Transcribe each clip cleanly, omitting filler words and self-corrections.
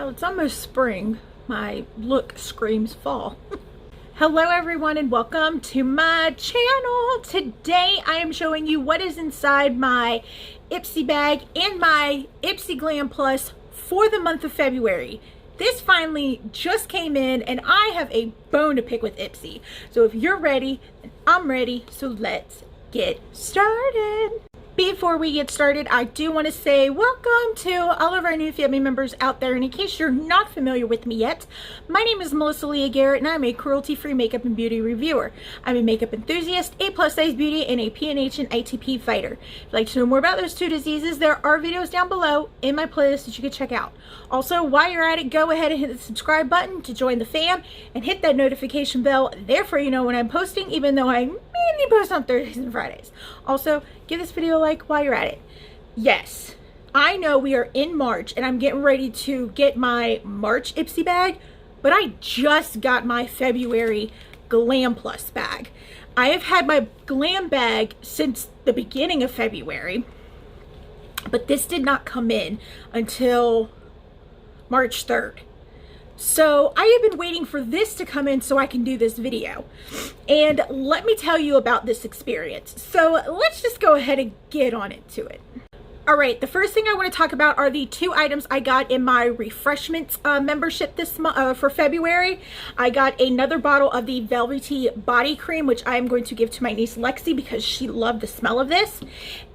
Well, it's almost spring. My look screams fall. Hello everyone and welcome to my channel. Today I am showing you what is inside my Ipsy bag and my Ipsy Glam Plus for the month of February. This finally just came in and I have a bone to pick with Ipsy. So if you're ready, then I'm ready. So let's get started. Before we get started, I do want to say welcome to all of our new family members out there. And in case you're not familiar with me yet, my name is Melissa Leah Garrett and I'm a cruelty-free makeup and beauty reviewer. I'm a makeup enthusiast, a plus-size beauty, and a PNH and ITP fighter. If you'd like to know more about those two diseases, there are videos down below in my playlist that you can check out. Also, while you're at it, go ahead and hit the subscribe button to join the fam and hit that notification bell. Therefore, you know when I'm posting, even though I mainly post on Thursdays and Fridays. Also, give this video a like while you're at it. Yes, I know we are in March and I'm getting ready to get my March Ipsy bag, but I just got my February Glam Plus bag. I have had my Glam bag since the beginning of February, but this did not come in until March 3rd. So I have been waiting for this to come in so I can do this video. And let me tell you about this experience. So let's just go ahead and get on into it. All right, the first thing I want to talk about are the two items I got in my refreshments membership this month for February. I got another bottle of the Velvety body cream, which I am going to give to my niece Lexi because she loved the smell of this.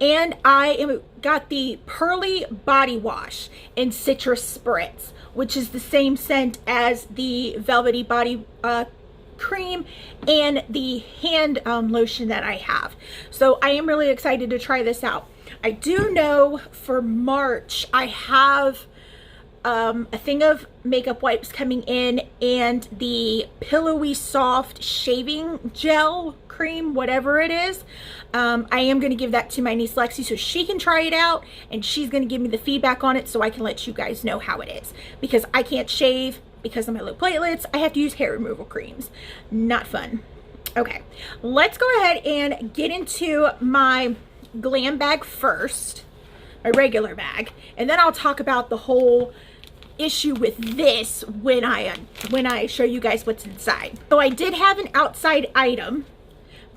And I got the Pearly body wash in Citrus Spritz, which is the same scent as the Velvety body cream and the hand lotion that I have. So I am really excited to try this out. I do know for March I have a thing of makeup wipes coming in and the Pillowy Soft shaving gel cream, whatever it is. I am going to give that to my niece Lexi so she can try it out and she's going to give me the feedback on it so I can let you guys know how it is, because I can't shave because of my low platelets. I have to use hair removal creams. Not fun. Okay, let's go ahead and get into my Glam bag first, my regular bag, and then I'll talk about the whole issue with this when I show you guys what's inside. So I did have an outside item,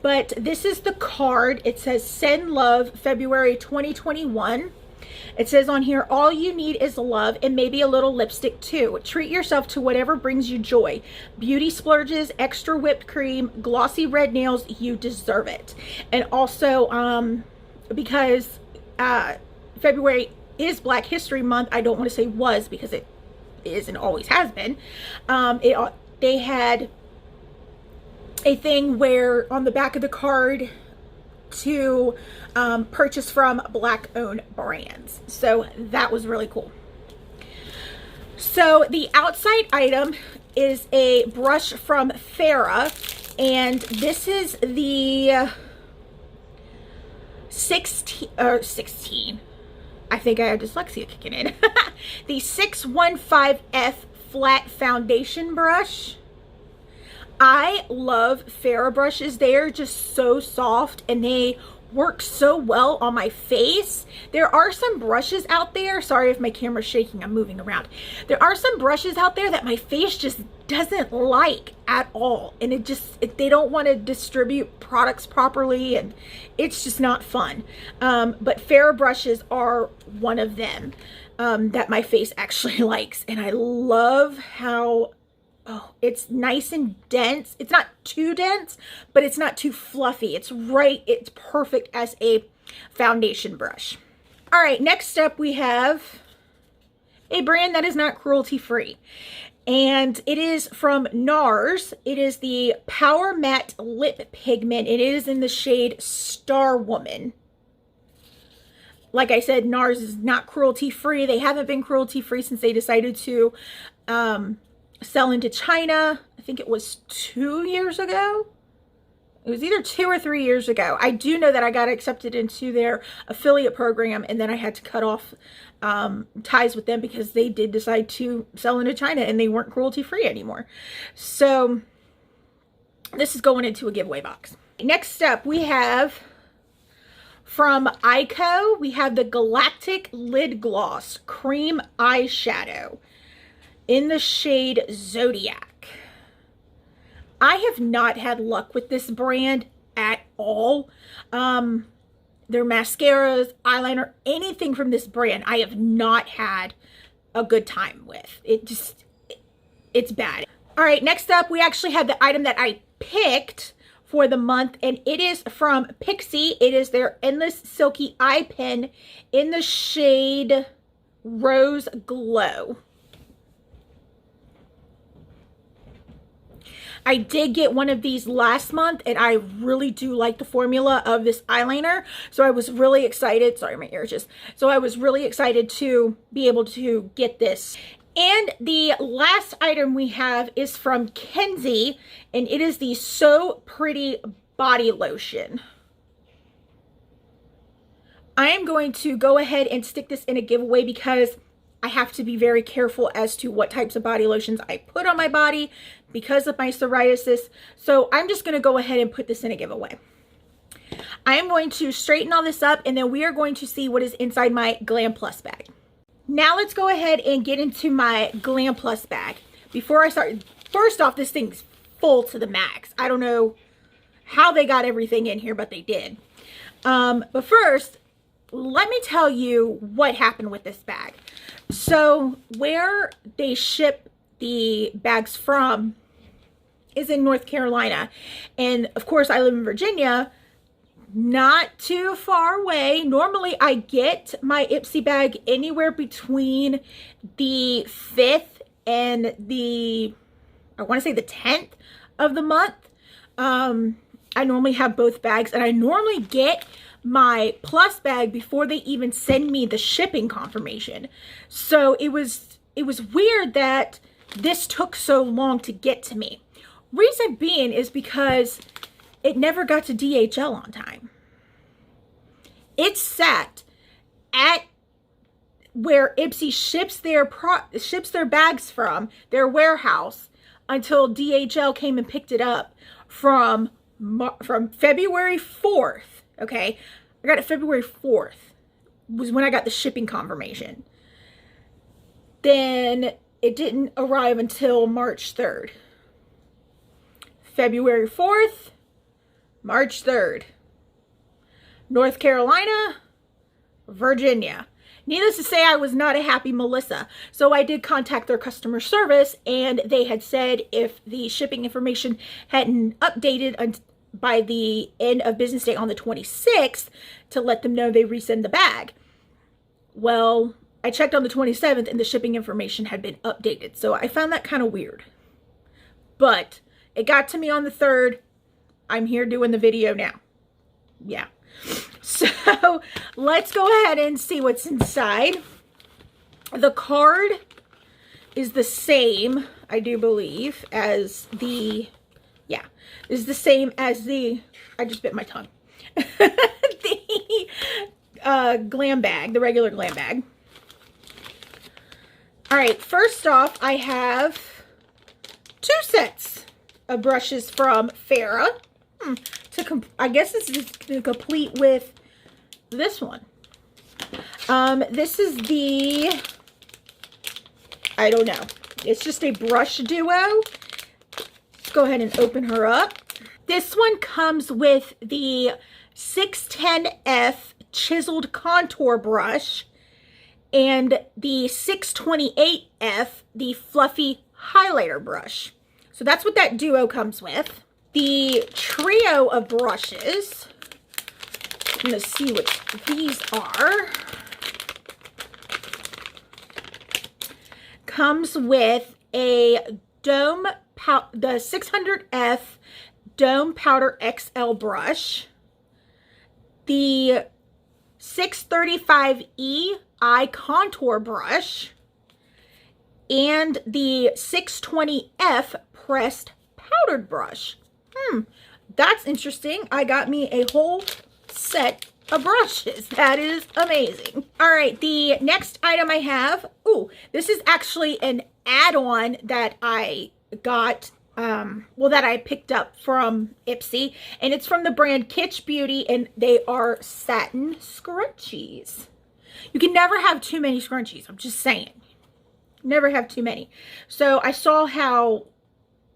but this is the card. It says send love February 2021. It says on here, all you need is love and maybe a little lipstick too. Treat yourself to whatever brings you joy. Beauty splurges, extra whipped cream, glossy red nails, you deserve it. And also, because February is Black History Month, I don't want to say was because it is and always has been. They had a thing where on the back of the card to purchase from Black owned brands. So that was really cool. So the outside item is a brush from Farrah, and this is the 16, I think I have dyslexia kicking in. The 615F flat foundation brush. I love Farrah brushes. They are just so soft and they work so well on my face. There are some brushes out there, sorry if my camera's shaking, I'm moving around. There are some brushes out there that my face just doesn't like at all, and they don't want to distribute products properly and it's just not fun. But Farrah brushes are one of them that my face actually likes, and I love how it's nice and dense. It's not too dense, but it's not too fluffy. It's perfect as a foundation brush. All right, next up we have a brand that is not cruelty free, and it is from Nars. It is the Power Matte Lip Pigment. It is in the shade Star Woman. Like I said, Nars is not cruelty free. They haven't been cruelty free since they decided to sell into China. I think it was 2 years ago. It was either 2 or 3 years ago. I do know that I got accepted into their affiliate program and then I had to cut off ties with them because they did decide to sell into China and they weren't cruelty free anymore. So this is going into a giveaway box. Next up we have from Ico, we have the Galactic Lid Gloss Cream Eyeshadow. in the shade Zodiac. I have not had luck with this brand at all. Their mascaras, eyeliner, anything from this brand, I have not had a good time with. It's bad. All right, next up, we actually have the item that I picked for the month, and it is from Pixi. It is their Endless Silky Eye Pen in the shade Rose Glow. I did get one of these last month, and I really do like the formula of this eyeliner. So I was really excited. Sorry, my ear just. So I was really excited to be able to get this. And the last item we have is from Kenzie, and it is the So Pretty Body Lotion. I am going to go ahead and stick this in a giveaway because I have to be very careful as to what types of body lotions I put on my body because of my psoriasis. So I'm just going to go ahead and put this in a giveaway. I am going to straighten all this up, and then we are going to see what is inside my Glam Plus bag. Now let's go ahead and get into my Glam Plus bag. Before I start, first off, this thing's full to the max. I don't know how they got everything in here, but they did. But first, let me tell you what happened with this bag. So where they ship the bags from is in North Carolina. And of course, I live in Virginia, not too far away. Normally, I get my Ipsy bag anywhere between the 5th and the, I want to say the 10th of the month. I normally have both bags, and I normally get my plus bag before they even send me the shipping confirmation. So it was weird that this took so long to get to me. Reason being is because it never got to DHL on time. It sat at where Ipsy ships their bags from, their warehouse, until DHL came and picked it up from February 4th. Okay, I got it February 4th was when I got the shipping confirmation. Then it didn't arrive until March 3rd. February 4th, March 3rd. North Carolina, Virginia. Needless to say, I was not a happy Melissa. So I did contact their customer service, and they had said if the shipping information hadn't updated by the end of business day on the 26th, to let them know they resend the bag. Well, I checked on the 27th and the shipping information had been updated. So I found that kind of weird. But it got to me on the 3rd. I'm here doing the video now. Yeah. So let's go ahead and see what's inside. The card is the same, I do believe, as the, yeah, is the same as the, I just bit my tongue. The Glam Bag, the regular Glam Bag. All right, first off, I have 2 sets of brushes from Farrah. I guess this is to complete with this one. This is the, I don't know. It's just a brush duo. Let's go ahead and open her up. This one comes with the 610F chiseled contour brush and the 628F, the fluffy highlighter brush. So that's what that duo comes with. The trio of brushes, I'm going to see what these are, comes with a the 600F Dome Powder XL brush, the 635E Eye Contour brush, and the 620F Pressed Powdered brush. That's interesting. I got me a whole set of brushes. That is amazing. All right, the next item I have, this is actually an add-on that I got, well, that I picked up from Ipsy, and it's from the brand Kitsch Beauty, and they are Satin Scrunchies. You can never have too many scrunchies, I'm just saying. Never have too many. So I saw how,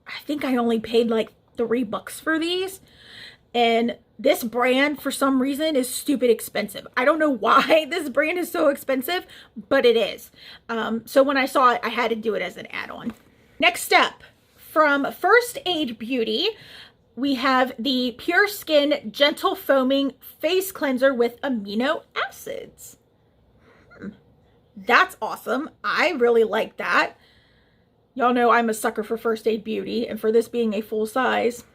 I think I only paid like $3 for these. And this brand, for some reason, is stupid expensive. I don't know why this brand is so expensive, but it is. So when I saw it, I had to do it as an add-on. Next up, from First Aid Beauty, we have the Pure Skin Gentle Foaming Face Cleanser with amino acids. That's awesome. I really like that. Y'all know I'm a sucker for First Aid Beauty, and for this being a full size,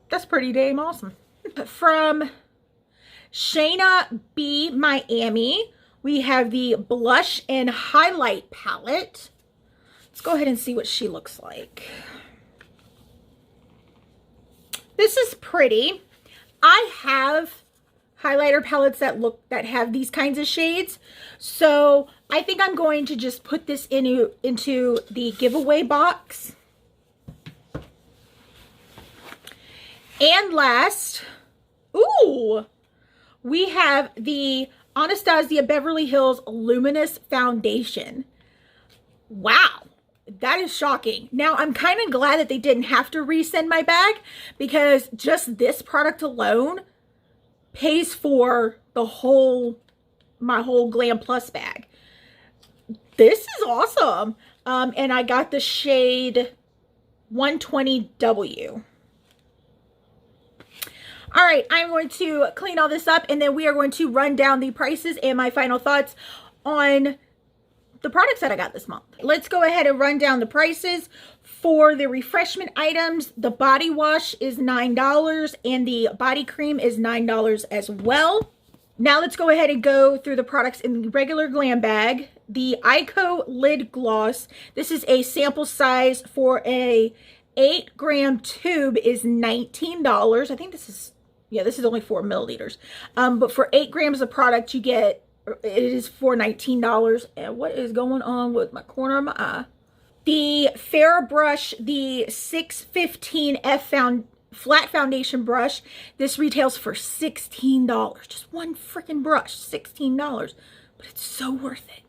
that's pretty damn awesome. From Shayna B. Miami, we have the Blush and Highlight Palette. Let's go ahead and see what she looks like. This is pretty. I have highlighter palettes that have these kinds of shades, so I think I'm going to just put this into the giveaway box. And last, ooh, we have the Anastasia Beverly Hills Luminous Foundation. Wow, that is shocking. Now, I'm kind of glad that they didn't have to resend my bag, because just this product alone pays for my whole Glam Plus bag. This is awesome. And I got the shade 120W. All right, I'm going to clean all this up, and then we are going to run down the prices and my final thoughts on the products that I got this month. Let's go ahead and run down the prices. For the refreshment items, the body wash is $9 and the body cream is $9 as well. Now let's go ahead and go through the products in the regular Glam bag. The Ico Lid Gloss, this is a sample size for a 8-gram tube, is $19. I think this is, yeah, this is only 4 milliliters. But for 8 grams of product, you get, it is for $19. And what is going on with my corner of my eye? The Fair Brush, the 615F flat foundation brush, this retails for $16. Just one freaking brush, $16. But it's so worth it.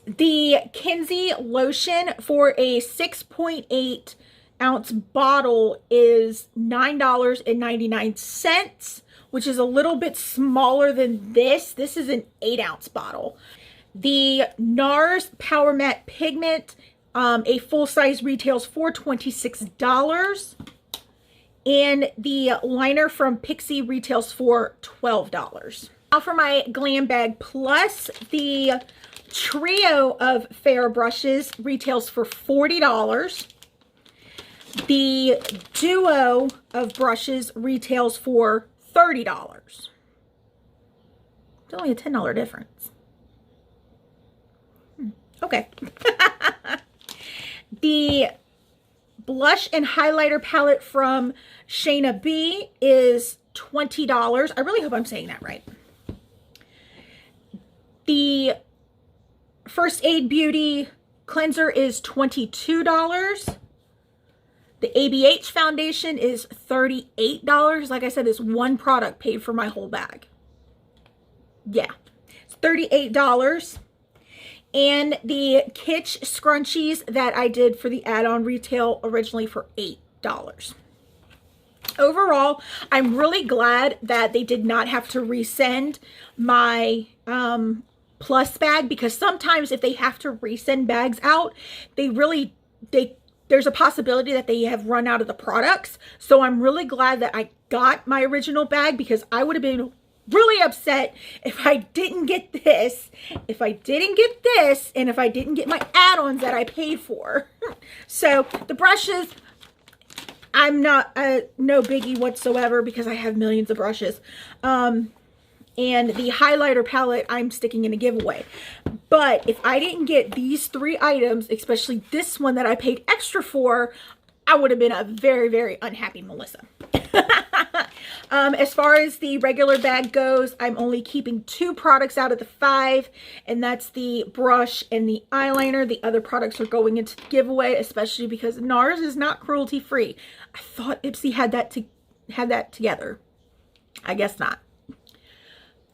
The Kinsey lotion for a 6.8 ounce bottle is $9.99, which is a little bit smaller than this. This is an 8 ounce bottle. The Nars Power Matte Pigment, a full size retails for $26. And the liner from Pixie retails for $12. Now for my Glam Bag Plus, the trio of fair brushes retails for $40. The duo of brushes retails for $30. It's only a $10 difference. Okay. The blush and highlighter palette from Shayna B is $20. I really hope I'm saying that right. The First Aid Beauty cleanser is $22. The ABH foundation is $38. Like I said, this one product paid for my whole bag. Yeah, it's $38. And the Kitsch Scrunchies that I did for the add-on retail originally for $8. Overall, I'm really glad that they did not have to resend my Plus bag, because sometimes if they have to resend bags out, there's a possibility that they have run out of the products. So I'm really glad that I got my original bag, because I would have been really upset if I didn't get this, and if I didn't get my add-ons that I paid for. So the brushes, I'm not no biggie whatsoever, because I have millions of brushes. And the highlighter palette, I'm sticking in a giveaway. But if I didn't get these 3 items, especially this one that I paid extra for, I would have been a very, very unhappy Melissa. As far as the regular bag goes, I'm only keeping 2 products out of the 5, and that's the brush and the eyeliner. The other products are going into the giveaway, especially because Nars is not cruelty free. I thought Ipsy had that together. I guess not.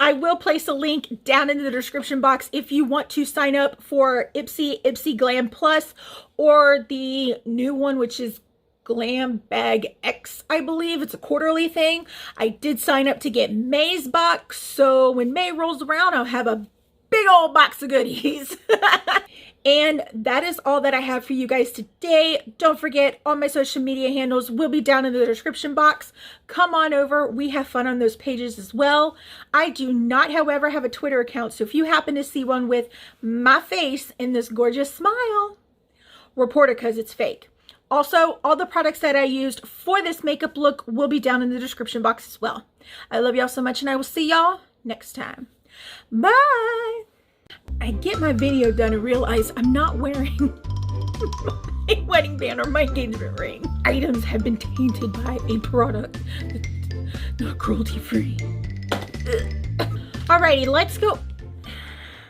I will place a link down in the description box if you want to sign up for Ipsy Ipsy Glam Plus or the new one, which is Glam Bag X, I believe. It's a quarterly thing. I did sign up to get May's box, so when May rolls around, I'll have a big old box of goodies. And that is all that I have for you guys today. Don't forget, all my social media handles will be down in the description box. Come on over. We have fun on those pages as well. I do not, however, have a Twitter account, so if you happen to see one with my face in this gorgeous smile, report it because it's fake. Also, all the products that I used for this makeup look will be down in the description box as well. I love y'all so much, and I will see y'all next time. Bye! I get my video done and realize I'm not wearing a wedding band or my engagement ring. Items have been tainted by a product that's not cruelty free. Alrighty, let's go.